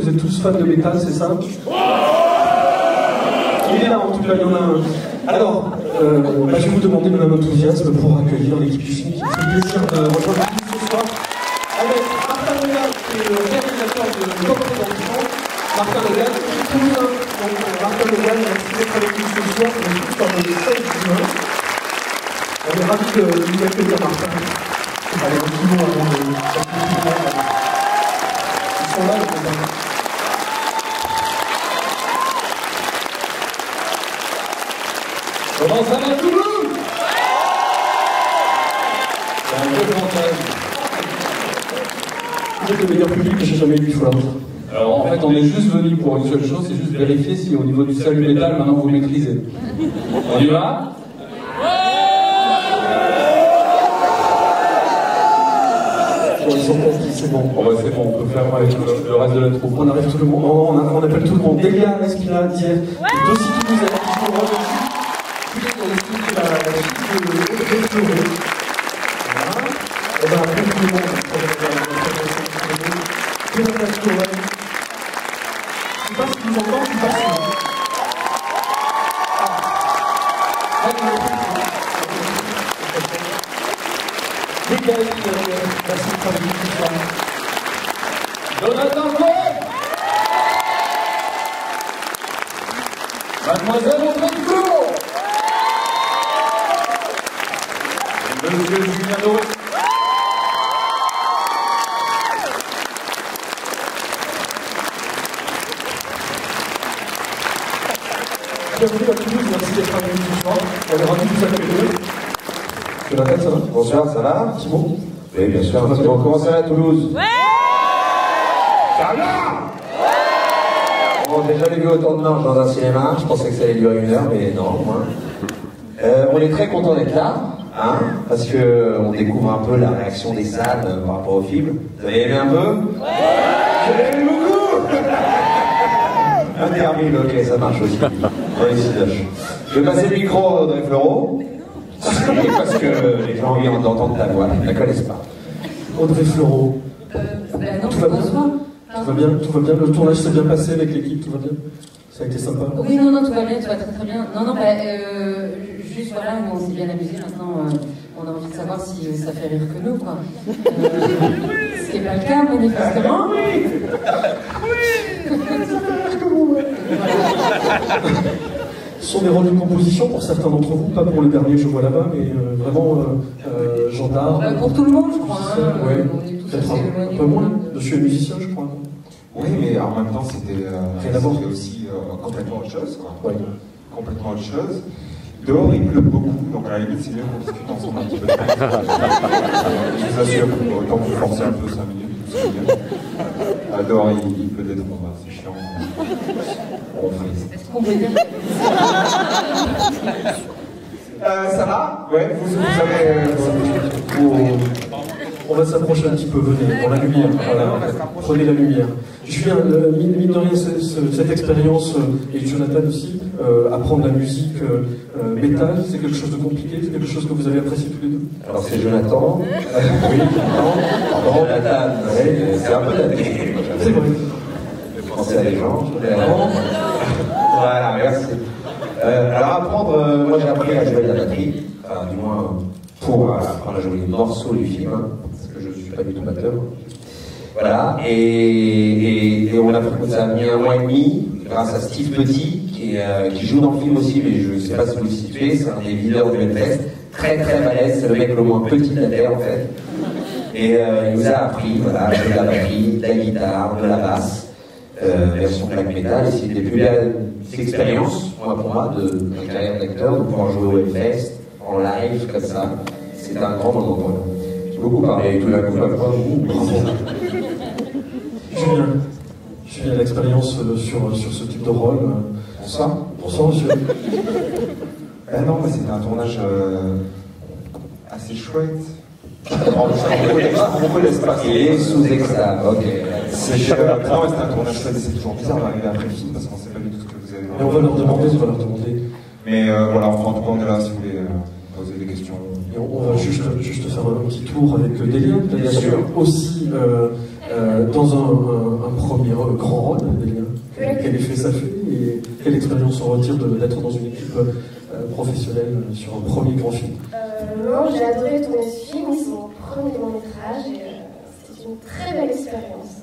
vous êtes tous fans de métal, c'est ça? Il est là, en tout cas, il y en a un. Alors, je vais vous demander de même enthousiasme pour accueillir l'équipe du film qui me fait plaisir de rejoindre l'équipe ce soir. Avec Martin Legal, qui est le réalisateur de Top Production. Martin Legal, toulousain. Donc, Martin Legal, merci d'être avec nous ce soir. On est tous par le 16 juin. On est ravis de vous accueillir, Martin. Allez, un petit mot avant de... Ils sont là, les copains. Comment ça va tout le monde? C'est un peu montage. Vous êtes le meilleur public que j'ai jamais eu, il faut leur dire. Alors en fait, on est juste venu pour une seule chose, c'est juste vérifier si au niveau du salut métal, maintenant vous maîtrisez. On y va? Ils sont conquis, c'est bon. Bon bah c'est bon, on peut faire avec le reste de la troupe. On arrive tout le monde, on appelle tout le monde. Delia, Espina, Dier, Dossi Toulousain, qui sont revenus. Tous les gens qui ont la suite de Fleuret. Voilà. Et bien après, tout le monde, Jonathan Cohen. Je sais pas si vous entendez, je sais pas si. Les gars, merci de travailler tout ça. Jonathan Cohen. Mademoiselle Audrey Flo. Monsieur Juliano. Bienvenue à Toulouse, merci d'être avec nous ce soir. On est ravis de vous accueillir. Jonathan, ça va? Bonsoir, ça va? Thibaut? Oui, bien sûr. Bon, comment ça va à Toulouse? Ouais! Ça va? Bon, j'ai jamais vu autant de marche dans un cinéma. Je pensais que ça allait durer 1 heure, mais non, moins. On est très content d'être là, hein, parce que on découvre un peu la réaction des salles par rapport au film. Vous avez aimé un peu? Ouais! J'ai aimé beaucoup! Un termine, ok, ça marche aussi. Je vais passer le micro à Audrey Fleurot. Parce que les gens ont envie d'entendre ta voix, ils ne la connaissent pas. Audrey Fleurot. Non, Tout va bien? bonsoir. Tout va bien? Tout va bien? Le tournage s'est bien passé avec l'équipe, tout va bien? Ça a été sympa? Oui, non, tout va bien, tout va très très bien. Non, juste voilà, on s'est bien amusé. Maintenant, on a envie de savoir si ça fait rire que nous, quoi. Ce qui n'est pas le cas, manifestement. Ce sont des rôles de composition pour certains d'entre vous, pas pour le dernier, je vois là-bas, mais vraiment gendarme. Pour tout le monde, je crois. Ouais, On est tous peut-être assez un éloignés. peu moins. Monsieur est musicien, je crois. Oui, mais en même temps, c'était à voir. aussi complètement autre chose. Quoi. Ouais. Complètement autre chose. Dehors, il pleut beaucoup, donc à la limite, c'est mieux qu'on discute ensemble un petit peu. Je vous assure, autant vous forcer un peu 5 minutes, c'est mieux. Dehors, il pleut des trombes, c'est chiant. On frise. Est-ce qu'on peut dire Ça va? Ouais, vous avez... On va s'approcher un petit peu, venez, dans la lumière. Voilà. Prenez la lumière. Julien, mine de rien, cette expérience, et Jonathan aussi, apprendre la musique métal, c'est quelque chose de compliqué, c'est quelque chose que vous avez apprécié tous les deux? Alors c'est Jonathan. Oui, pardon, Jonathan, c'est un peu daté. C'est vrai. Penser à des gens. Voilà, merci. Alors apprendre, moi j'ai appris à jouer de la batterie, enfin du moins pour apprendre à jouer les morceaux du film, hein, parce que je ne suis pas du tout batteur. Voilà, et on a pris ça a mis 1 mois et demi, grâce à Steve Petit, qui joue dans le film aussi, mais je ne sais pas si vous le situez, c'est un des leaders du Hellfest, très très balèze, c'est le mec le moins petit de la Terre en fait. Et il nous a appris, voilà, à jouer de la batterie, de la guitare, de la basse. Version black metal, et c'est une des plus belles expériences, pour moi, de ma carrière d'acteur, de pouvoir jouer au Hellfest, en live, comme ça. C'est un grand moment pour moi. J'ai beaucoup parlé, et tout d'un coup, bravo. Julien, l'expérience sur ce type de rôle. Bonsoir. Bonsoir, monsieur. Non, mais c'était un tournage assez chouette. On connaît pas. Il est sous extase, ok. C'est c'était un tournage chouette, c'est toujours bizarre d'arriver après le film parce qu'on ne sait pas du tout ce que vous avez. Et on va leur demander, Mais voilà, enfin, en tout cas, on est là si vous voulez poser des questions. Et on va juste faire un petit tour avec Delia, bien sûr, aussi Dans un premier grand rôle, quel effet ça fait et quelle expérience on retire d'être dans une équipe professionnelle sur un premier grand film? Non, j'ai adoré tourner ce film, c'est mon premier long métrage et c'est une très belle expérience.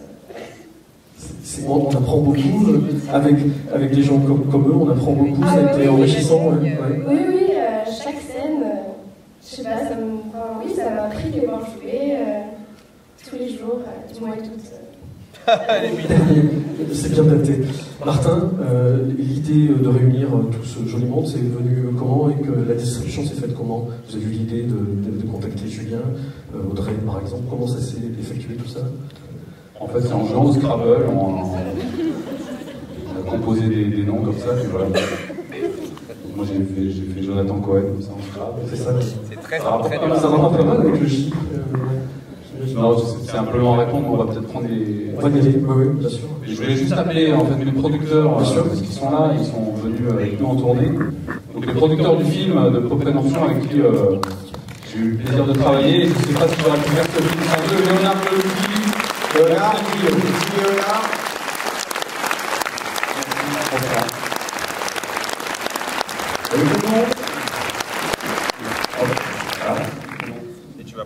On apprend beaucoup avec des gens comme eux, on apprend beaucoup, ça a été enrichissant. Oui, chaque scène, je sais pas, ça m'a pris de les voir jouer tous les jours, du moins toutes. C'est bien daté. Martin, l'idée de réunir tout ce joli monde, c'est venu comment et que la distribution s'est faite comment? Vous avez eu l'idée de contacter Julien, Audrey par exemple, comment ça s'est effectué tout ça? En fait, c'est en jouant au Scrabble, on a composé des noms comme ça, puis voilà. Moi j'ai fait Jonathan Cohen comme ça en Scrabble. C'est ça. C'est très ça rapporte pas mal avec le chiffre. Non, c'est un peu long à répondre, on va peut-être prendre des... On va y aller, oui, bien sûr. Et je voulais juste appeler en fait mes producteurs, parce qu'ils sont là, ils sont venus avec nous en tournée. Donc les producteurs du film de Prévention avec qui j'ai eu le plaisir de travailler. Je ne sais pas si j'aurais pu faire ce film sans eux. Léonard Pelosi. Léonard.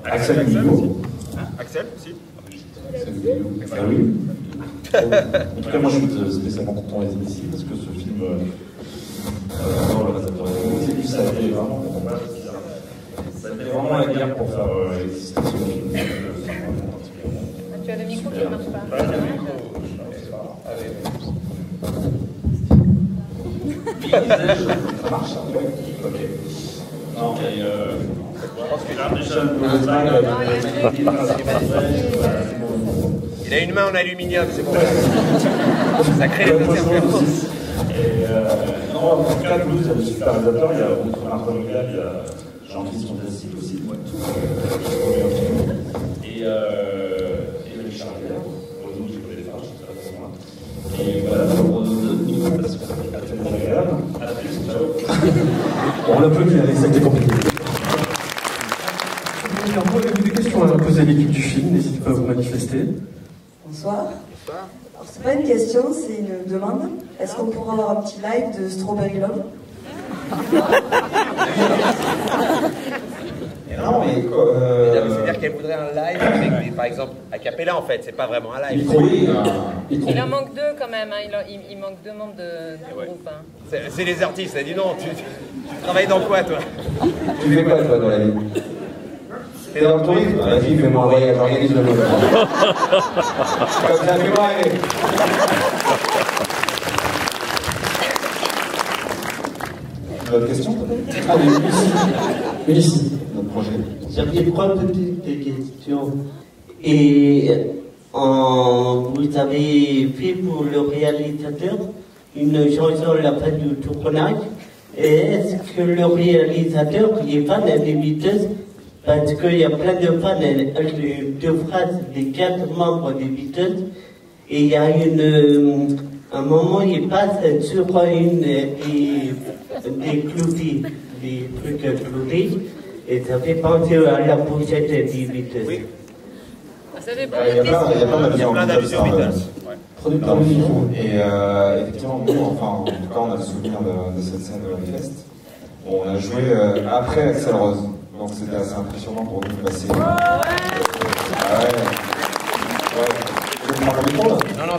Axel Guillot. Axel aussi. Ah oui. En tout cas, moi je suis spécialement content d'être ici parce que ce film, le réalisateur c'est lui, ça fait vraiment la guerre pour faire l'existence du film. Tu as le micro qui ne marche pas. Ça marche, ça? Oui. Ok. Non, mais je pense que là, déjà, il a une main en aluminium, c'est bon. Ça crée les interférences. Non, en tout cas, nous, il y a le super réalisateur, il y a outre Martin Logal, il y a Jean-Christophe Dessy aussi, et Richard Guerre, pour nous, je connais les phrases, je sais pas comment. Et voilà, pour nous deux, parce que ça fait très agréable. À plus, ciao. On l'a peu dit, allez, ça a été compliqué. Vous avez des questions à poser à l'équipe du film, n'hésitez pas à vous manifester. Bonsoir. Alors, c'est pas une question, c'est une demande. Est-ce qu'on pourra avoir un petit live de Strawberry Love? Non, mais c'est-à-dire qu'elle voudrait un live avec, par exemple, a cappella en fait, c'est pas vraiment un live. Il en manque deux quand même, hein. Il manque deux membres du groupe. Hein. C'est les artistes, elle dit non, tu travailles dans quoi toi? Tu fais quoi toi dans la vie? T'es dans le tourisme? Vas-y, fais-moi un voyage, organise le monde. Comme ça, fais-moi aller. Votre question peut-être? Allez, ici, notre projet. J'avais trois petites questions. Et vous avez fait pour le réalisateur une chanson à la fin du tournage. Et est-ce que le réalisateur est fan des Beatles? Parce qu'il y a plein de fans de phrases des 4 membres des Beatles. Et il y a un moment, il passe sur une des clous, des trucs cloutés. Et ça fait penser à la pochette des Beatles. Oui. Ça fait Il y a plein d'allusions Beatles. Producteur de film. Et effectivement, nous, enfin, en tout cas, on a le souvenir de cette scène de la fest. Bon, on a joué après Axel Rose. Donc c'était assez impressionnant pour nous de passer. Non,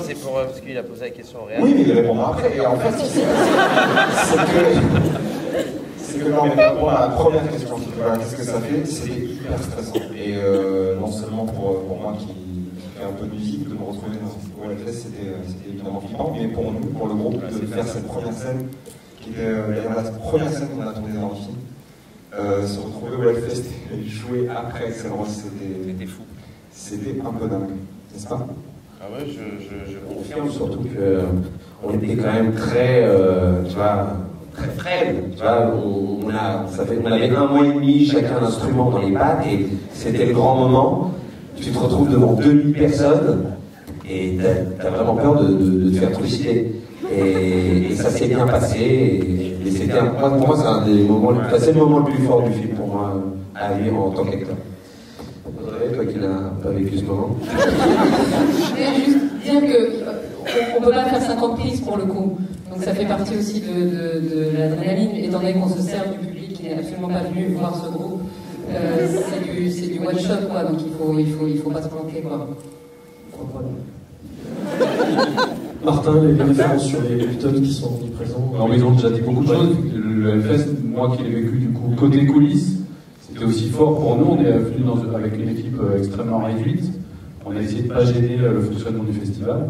c'est pour parce qu'il a posé la question au réel. Oui, mais il répondra après. Et en fait, c'est que quand on répond à la première question, voilà, qu'est-ce que ça fait? C'était hyper stressant. Et non seulement pour moi qui fais un peu de musique, de me retrouver dans cette OLFS, c'était évidemment flippant, mais pour nous, pour le groupe, de faire cette première scène, qui était la première scène qu'on a tournée dans le film. Se retrouver au Hellfest et jouer après Axel Rose, c'était fou. C'était un peu dingue, n'est-ce pas? Ah ouais, je confirme, surtout qu'on était quand même très, tu vois, très frêle. Tu vois, on avait 1 mois et demi chacun d'instrument dans les pattes et c'était le grand moment. Tu te retrouves devant 2000 personnes et t'as vraiment peur de te faire trucider. Et ça s'est bien passé. Et c'était pour moi, c'est un des moments, c'est le moment le plus fort du film pour moi à vivre en tant qu'acteur. Audrey, toi qui n'as pas vécu ce moment. Je voulais juste dire qu'on ne peut pas faire 50 prises pour le coup. Donc ça fait partie aussi de l'adrénaline, étant donné qu'on se sert du public qui n'est absolument pas venu voir ce groupe. C'est du one shot, quoi, donc il faut pas se planter, quoi. Martin, les références sur les Beatles qui sont présents. Non, mais ils ont déjà dit beaucoup de choses. Le Hellfest, moi qui l'ai vécu du coup côté coulisses, c'était aussi fort pour nous. On est venu avec une équipe extrêmement réduite. On a essayé de ne pas gêner le fonctionnement du festival.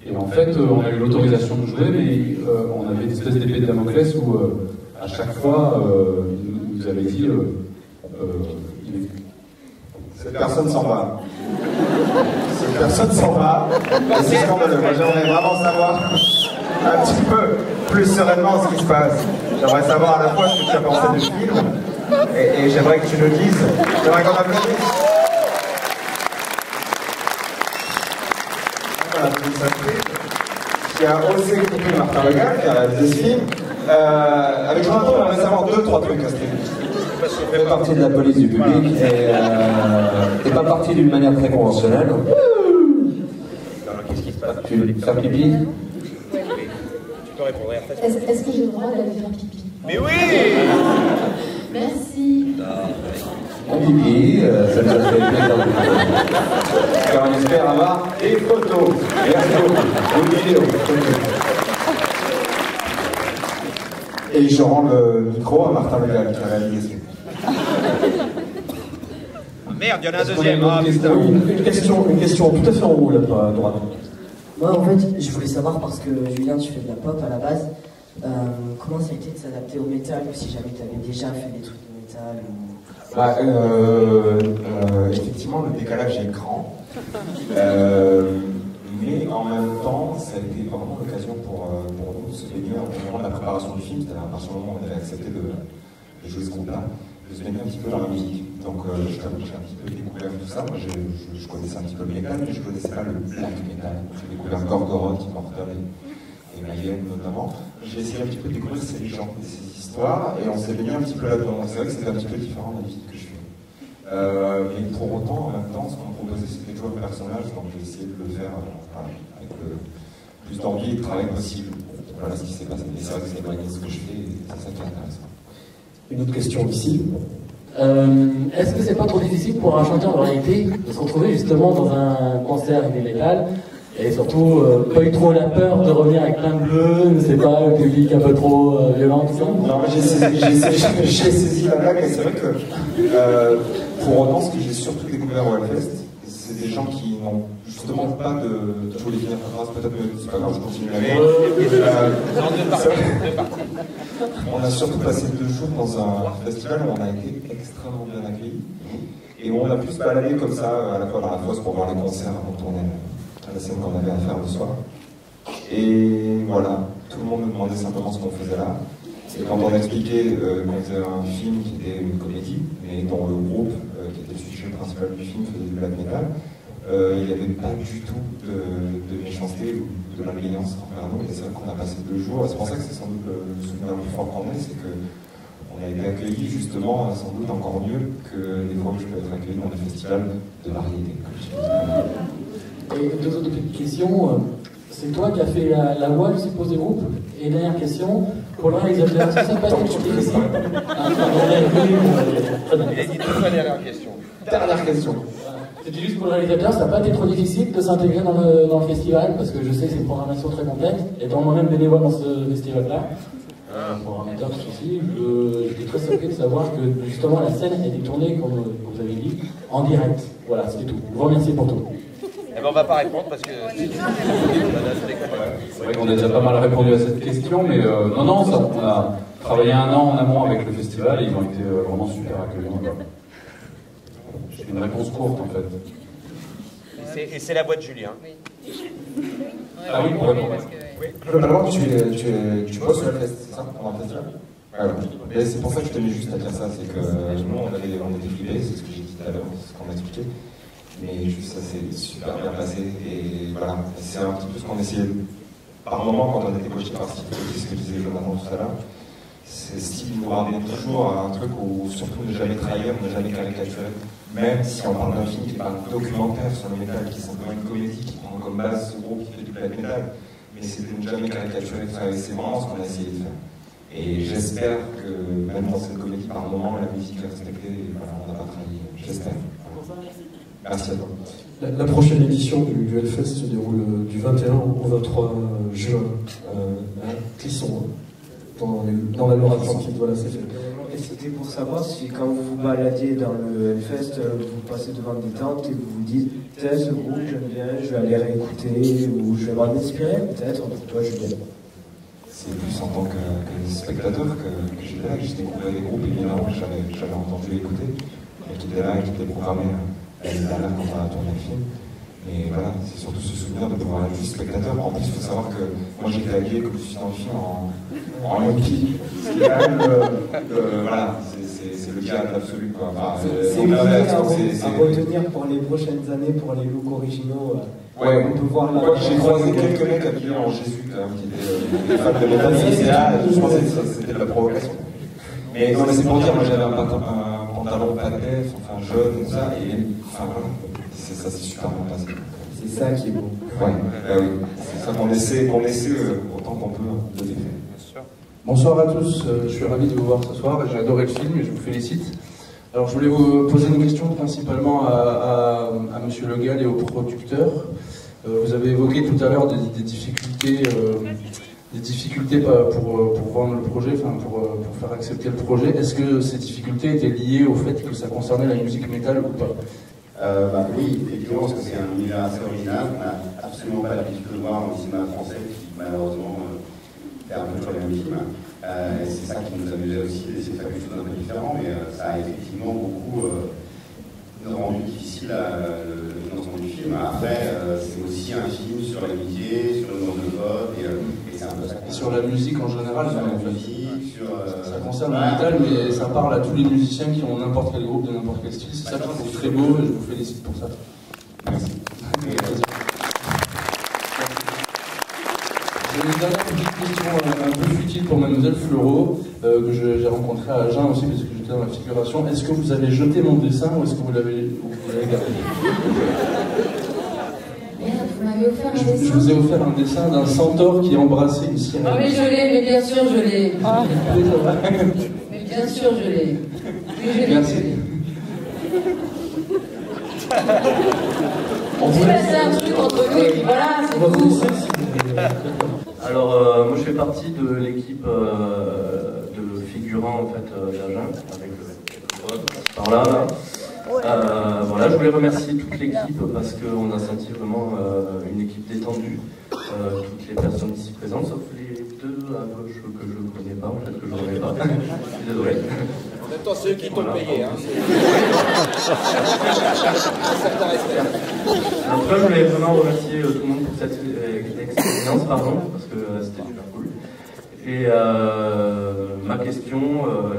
Et en fait, on a eu l'autorisation de jouer, mais on avait une espèce d'épée de Damoclès où à chaque fois, ils nous avaient dit cette personne s'en va. Cette personne s'en va. Et c'est scandaleux. Moi, j'aimerais vraiment savoir un petit peu plus sereinement ce qui se passe. J'aimerais savoir à la fois ce que tu as pensé du film et j'aimerais que tu nous dises. J'aimerais qu'on applaudisse. Voilà, toute cette actrice qui a osé couper Martin Legal, qui a réalisé ce film. Avec Jonathan, on aimerait savoir 2-3 trucs à ce film. Tu fais partie de la police du public et t'es pas parti d'une manière très conventionnelle. Qu'est-ce qui se passe? Tu veux faire pipi? Tu peux répondre après. Est-ce que j'ai le droit d'aller faire pipi? Mais oui! Merci. Un pipi, ça nous a fait plaisir de vous. Car on espère avoir des photos. Merci beaucoup. Une vidéo. Et je rends le micro à Martin Legal qui a réalisé ce film. Merde, il y en a un Est-ce qu'on deuxième. a une question tout à fait en haut, là, à droite. Moi, en fait, je voulais savoir, parce que Julien, tu fais de la pop à la base, comment ça a été de s'adapter au métal, ou si jamais tu avais déjà fait des trucs de métal Effectivement, le décalage est grand. Mais en même temps, ça a été vraiment l'occasion pour nous de se baigner au moment de la préparation du film, c'est-à-dire à partir du moment où on avait accepté de jouer ce groupe-là, de se baigner un petit peu dans la musique. Donc je t'avoue que j'ai un petit peu découvert tout ça. Moi, je connaissais un petit peu le métal, mais je ne connaissais pas le black metal. J'ai découvert Gorgoroth, Immortal et Mayhem notamment. J'ai essayé un petit peu de découvrir ces légendes et ces histoires, et on s'est baigné un petit peu là-dedans. C'est vrai que c'était un petit peu différent de la musique que je fais. Mais pour autant, en même temps, ce qu'on me proposait, c'était de jouer un personnage, donc j'ai essayé de le faire avec le plus d'envie et de travail possible. Voilà ce qui s'est passé. Et c'est vrai que c'est ce que je fais, et c'est ça qui est intéressant. Une autre question ici. Est-ce que c'est pas trop difficile pour un chanteur de réalité de se retrouver justement dans un concert heavy metal et surtout pas eu trop la peur de revenir avec plein de bleu, ne sais pas, le public un peu trop violent, tout ça? Non, mais j'ai saisi la blague, et c'est vrai que pour autant, ce que j'ai surtout découvert au Hellfest, c'est des gens qui n'ont justement pas de. Je voulais finir ta phrase, peut-être, mais c'est pas grave, je continue la vie. On a surtout passé 2 jours dans un festival où on a été extrêmement bien accueillis et où on a pu se balader comme ça à la fois dans la fosse pour voir les concerts avant de tourner à la scène qu'on avait à faire le soir. Et voilà, tout le monde nous demandait simplement ce qu'on faisait là. Et quand on a expliqué qu'on faisait un film qui était une comédie, mais dont le groupe qui était le sujet principal du film faisait du black metal, il n'y avait pas du tout de méchanceté ou de malveillance envers nous. Et c'est vrai qu'on a passé 2 jours. C'est pour ça que c'est sans doute le souvenir le plus fort qu'on ait, c'est qu'on a été accueillis justement sans doute encore mieux que les fois où je peux être accueilli dans des festivals de variété. Et 2 autres petites questions. C'est toi qui as fait la voix, je suppose, du groupe. Et dernière question, pour le réalisateur, est-ce que ça n'a pas été trop difficile? Il a dit 2 fois dernière question. Dernière question. C'était juste pour le réalisateur, ça n'a pas été trop difficile de s'intégrer dans le festival, parce que je sais que c'est une programmation très complexe, étant moi-même bénévole dans ce festival-là, programmateur aussi, j'étais très surpris de savoir que justement la scène a été tournée, comme vous avez dit, en direct. Voilà, c'était tout. Je vous remercie pour tout. Eh ben on va pas répondre parce que. C'est vrai qu'on a déjà pas mal répondu à cette question, mais non, ça, on a travaillé 1 an en amont avec le festival et ils ont été vraiment super accueillants. C'est une réponse courte en fait. Et c'est la voix de Julien. Ah oui, pour répondre. Globalement, tu bosses sur le fest, c'est ça, pendant le festival? Alors, mais c'est pour ça que je tenais juste à dire ça, c'est que nous, on était flippés, c'est ce que j'ai dit tout à l'heure, c'est ce qu'on a expliqué. Mais juste ça s'est super bien passé et voilà, c'est un petit peu ce qu'on essayait par moment quand on était coaché par Steve, ce que disait Jonathan tout à l'heure. Steve nous ramenait toujours à un truc où surtout ne jamais trahir, ne jamais caricaturer, même si on parle d'un film qui n'est pas un documentaire sur le métal, qui est simplement une comédie qui prend comme base ce groupe qui fait du black metal, mais c'était ne jamais caricaturer, c'est vraiment ce qu'on a essayé de faire. Et j'espère que même dans cette comédie, par moment, la musique est respectée, et voilà, on n'a pas trahi, j'espère. Merci à toi. La prochaine édition du Hellfest se déroule du 21 au 23 juin à Clisson, dans la Loire-Atlantique. Voilà, c'est fait. Et c'était pour savoir si quand vous vous baladiez dans le Hellfest, vous passez devant des tentes et vous vous dites peut-être ce groupe j'aime bien, je vais aller réécouter ou je vais m'en inspirer peut-être pour toi Julien. C'est plus en tant que spectateur que j'étais là, que j'ai découvert des groupes évidemment que j'avais entendu écouter et qui étaient là et qui étaient programmés l'année dernière quand on a tourné le film. Et voilà, c'est surtout ce souvenir de pouvoir être juste spectateur. En plus, il faut savoir que moi j'étais habillé comme je suis dans le film en hippie. C'est quand même voilà, c'est le diable absolu quoi. Enfin, c'est à retenir pour les prochaines années, pour les looks originaux. Ouais, on peut voir la. J'ai croisé quelques mecs habillés en Jésus quand même, qui étaient des fans de métal. Et là, je pensais que c'était de la provocation. Mais non, mais c'est pour dire, moi j'avais un pantalon pas def, enfin jaune, tout ça, et enfin voilà. Ça c'est super bien passé. C'est ça qui est beau. Ouais, oui. C'est ça qu'on essaie autant qu'on peut de défaire. Bonsoir à tous, je suis ravi de vous voir ce soir, j'ai adoré le film et je vous félicite. Alors je voulais vous poser une question principalement à Monsieur Le Gall et au producteur. Vous avez évoqué tout à l'heure des difficultés pour vendre le projet, enfin pour faire accepter le projet. Est-ce que ces difficultés étaient liées au fait que ça concernait la musique métal ou pas? Oui, effectivement, parce que c'est un univers assez original. On n'a absolument pas l'habitude de voir au cinéma français qui, malheureusement, fait un peu toujours les mêmes films. C'est ça qui nous amusait aussi, d'essayer de faire quelque chose d'un peu différent, mais ça a effectivement beaucoup rendu difficile le financement du film. Après, c'est aussi un film sur l'amitié, sur le monde de vote, et c'est un peu ça. Et sur la musique en général, sur la musique, ça concerne le métal, mais ça parle à tous les musiciens qui ont n'importe quel groupe, de n'importe quel style. C'est ça que je trouve très beau et je vous félicite pour ça. Merci. J'ai une dernière petite question un peu futile pour Mademoiselle Fleurot, que j'ai rencontrée à Agen aussi parce que j'étais dans la figuration. Est-ce que vous avez jeté mon dessin ou est-ce que vous l'avez gardé? Vous m'avez offert un dessin. Je vous ai offert un dessin d'un centaure qui embrassait une sirène. Ah mais je l'ai, mais bien sûr je l'ai. Mais bien sûr je l'ai. Merci. On peut passer un truc entre nous et puis voilà, c'est tout. Alors, moi je fais partie de l'équipe de figurants en fait d'Agen, avec par là. Voilà, je voulais remercier toute l'équipe parce qu'on a senti vraiment une équipe détendue. Toutes les personnes ici présentes, sauf les deux à gauche que je ne connais pas, en fait, que je ne connais pas. Je suis désolé. En même temps, c'est eux qui t'ont payé. Hein. En tout cas, je voulais vraiment remercier tout le monde pour cette expérience, parce que c'était super cool. Et ma question,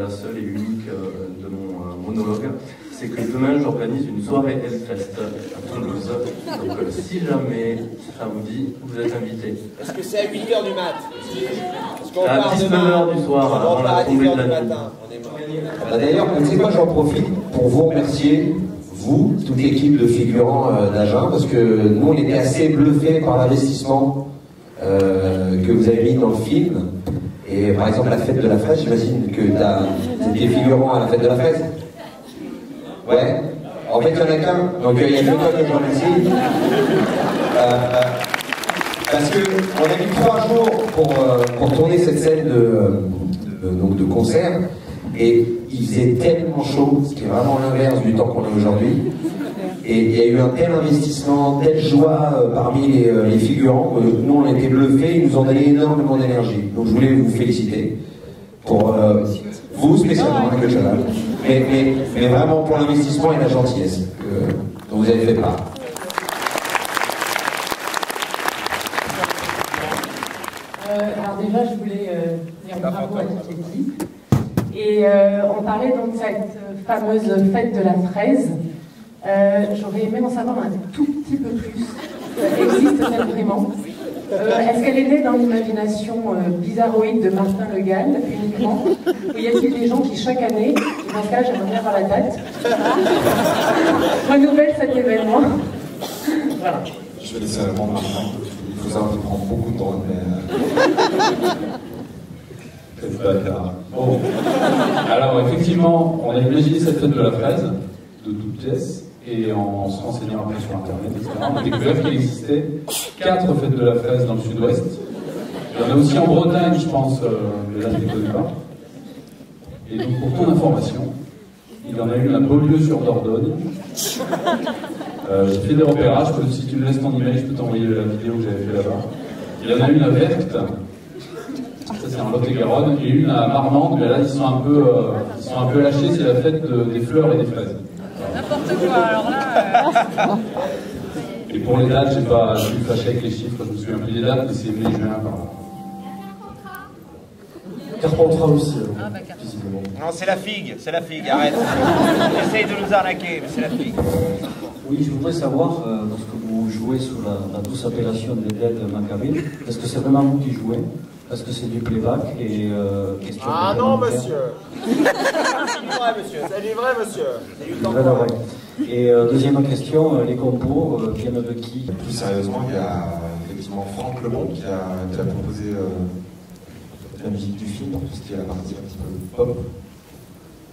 la seule et unique de mon monologue, c'est que demain j'organise une soirée Hellfest à Toulouse. Donc si jamais ça vous dit, vous êtes invités. Est-ce que c'est à 8h du mat? À 19h du soir, avant la tombée de la nuit. D'ailleurs, tu sais quoi, j'en profite pour vous remercier, vous, toute l'équipe de figurants d'Agen, parce que nous on était assez bluffés par l'investissement que vous avez mis dans le film. Et par exemple, la fête de la fraise, j'imagine que tu as été figurant à la fête de la fraise. Ouais. En fait, il y en a qu'un. Donc, il y a que toi que je remercie. Parce qu'on a mis 3 jours pour tourner cette scène de concert. Et il faisait tellement chaud, ce qui est vraiment l'inverse du temps qu'on a aujourd'hui. Et il y a eu un tel investissement, telle joie parmi les figurants. Nous, on était bluffés, ils nous ont donné énormément d'énergie. Donc, je voulais vous féliciter pour vous spécialement, avec le Chaval, mais vraiment pour l'investissement et la gentillesse dont vous avez fait part. Alors déjà, je voulais dire bravo à toute l'équipe. Et on parlait donc de cette fameuse fête de la fraise. J'aurais aimé en savoir un tout petit peu plus. Existe-t-elle vraiment? Est-ce qu'elle est née dans l'imagination bizarroïde de Martin Le Gall uniquement? Ou y a-t-il des gens qui, chaque année, dans ce cas, j'aimerais bien avoir la date, renouvellent cet événement? Voilà. Je vais laisser répondre maintenant. Il faut savoir qu'il prend beaucoup de temps, mais... Bon. Alors, effectivement, on a imaginé cette fête de la fraise, de toutes pièces, et en se renseignant après sur Internet, etc., on a découvert qu'il existait 4 fêtes de la fraise dans le sud-ouest. Il y en a aussi en Bretagne, je pense, mais là, je ne les connais pas. Et donc, pour ton information, il y en a une à Beaulieu-sur-Dordogne. J'ai fait des repérages, si tu me laisses ton email, je peux t'envoyer la vidéo que j'avais fait là-bas. Il y en a une à Verctes, ça c'est en Lot-et-Garonne, et une à Marmande, mais là ils sont un peu lâchés, c'est la fête des fleurs et des fraises. N'importe quoi, alors là... Et pour les dates, je suis fâché avec les chiffres, je me souviens plus des dates, mais c'est mai-juin. Carpentras aussi, visiblement. Non, c'est la figue, arrête. Essaye de nous arnaquer, mais c'est la figue. Oui, je voudrais savoir, parce que vous jouez sous la douce appellation des Dead Macabre, est-ce que c'est vraiment vous qui jouez? Est-ce que c'est du playback? Et question non, monsieur. C'est du vrai, monsieur. C'est du vrai, monsieur. C'est du temps. Et deuxième question, les compos viennent de qui? Plus sérieusement, il y a effectivement Franck Lebon qui a proposé la musique du film, pour tout ce qui est la partie un petit peu pop,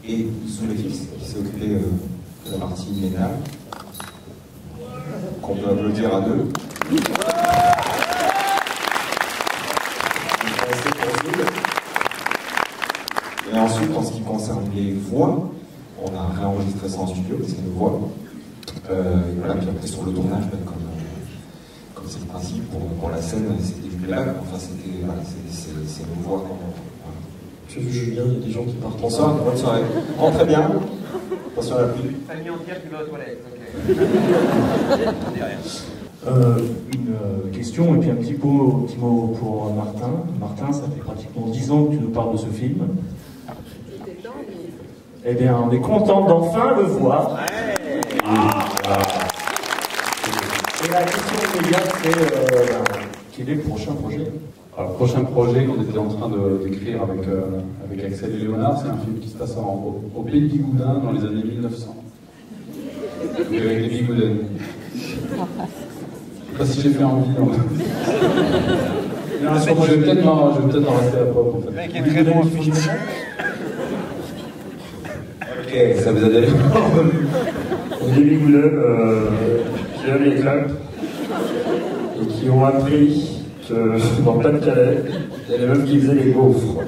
et Zoulefix qui s'est occupé de la partie ménale, qu'on peut applaudir à deux. Et ensuite, en ce qui concerne les voix, on a réenregistré ça en studio, c'est nos voix. Et voilà, puis après sur le tournage, comme c'est le principe, pour la scène, c'était du playback, enfin c'était, voilà, c'est nos voix. J'ai vu Julien, il y a des gens qui partent. Bonsoir, bonne soirée. Rentrez bien. Attention à la pluie. Famille entière qui va aux toilettes, Une question et puis un petit mot pour Martin. Martin, ça fait pratiquement 10 ans que tu nous parles de ce film. Eh bien, on est content d'enfin le voir. Et la question immédiate, c'est quel est le prochain projet? Alors, le prochain projet qu'on était en train d'écrire avec Axel et Léonard, c'est un film qui se passe au Pays de Bigoudin dans les années 1900. Donc avec les Bigoudens. Je sais pas si j'ai fait envie. Je vais peut-être en rester à pop en fait. Le mec est très bon. Ok, ça vous a donné. Des Bigoudens qui aiment les clubs et qui ont appris que dans le Pas-de-Calais, il y a les meufs qui faisaient les gaufres.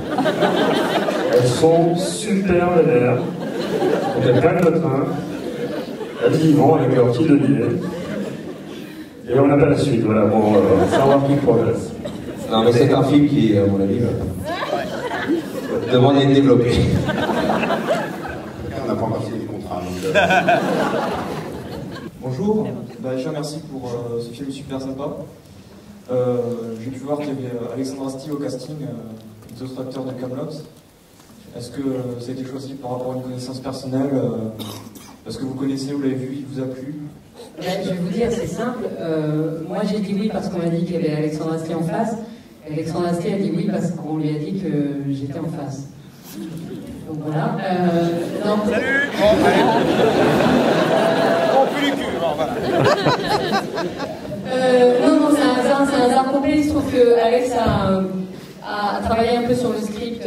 Elles sont super vénères. Donc elles prennent le train, elles y vont avec leur petit denier. Et on n'a pas la suite, voilà, pour savoir qui progresse. Non, mais c'est un film qui, à mon avis, demande d'être développé. On n'a pas encore signé le contrat. Bonjour, déjà merci pour ce film super sympa. J'ai pu voir qu'il y avait Alexandre Astier au casting, d'autres acteurs de Kaamelott. Est-ce que ça a été choisi par rapport à une connaissance personnelle parce que vous connaissez, vous l'avez vu, il vous a plu? Je vais vous dire, c'est simple. Moi j'ai dit oui parce qu'on m'a dit qu'il y avait Alexandre Astier en face. Alexandre Astier a dit oui parce qu'on lui a dit que j'étais en face. Donc voilà. Non. Salut. Bon, allez. On pue le cul, bon, voilà. Non, c'est un hasard complet. Il se trouve que Alex a travaillé un peu sur le script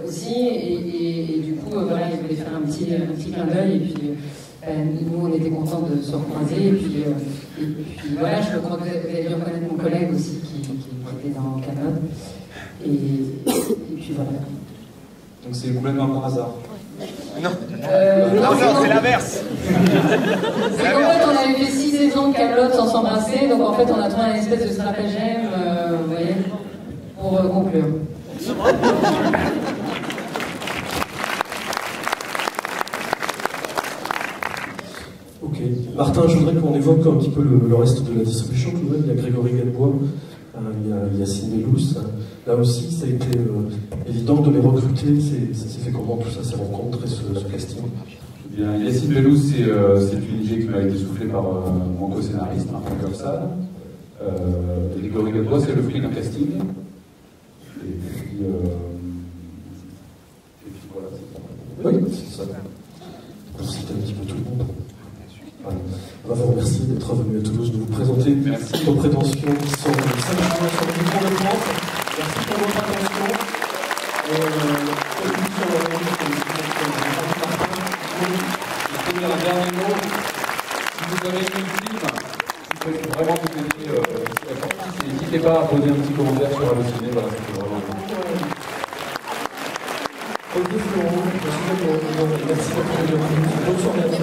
aussi, et du coup, voilà, il voulait faire un petit clin d'œil, et puis nous, on était contents de se recroiser, et puis voilà, je crois que vous avez dû reconnaître mon collègue aussi, qui était dans Kaamelott, et puis voilà. Donc c'est complètement par hasard. Non, c'est l'inverse. C'est qu'en fait, on avait fait 6 saisons de Kaamelott sans s'embrasser, donc en fait, on a trouvé un espèce de stratagème, vous voyez, pour conclure. Ok. Martin, je voudrais qu'on évoque un petit peu le reste de la distribution. Il y a Grégory Galbois, il y a Yacine Bellous. Là aussi, ça a été évident de les recruter. Ça s'est fait comment tout ça, ces rencontres et ce casting? Bien, Yacine Bellous, c'est une idée qui m'a été soufflée par mon co-scénariste, Martin Gersal. Les Grégory Gadebois, c'est le fruit d'un casting. Et puis voilà. Oui, c'est ça. Pour citer un petit peu tout le monde. Voilà. On va vous remercier d'être venu à Toulouse, de vous présenter vos prétentions qui sont simplement sur le micro de France. Merci pour votre attention. Je peux dire un dernier mot. Si vous avez aimé le film, je peux vraiment vous aider. N'hésitez pas à poser un petit commentaire sur Allociné. Voilà, ça fait vraiment bien. Merci d'être venu. Bonne soirée à tous.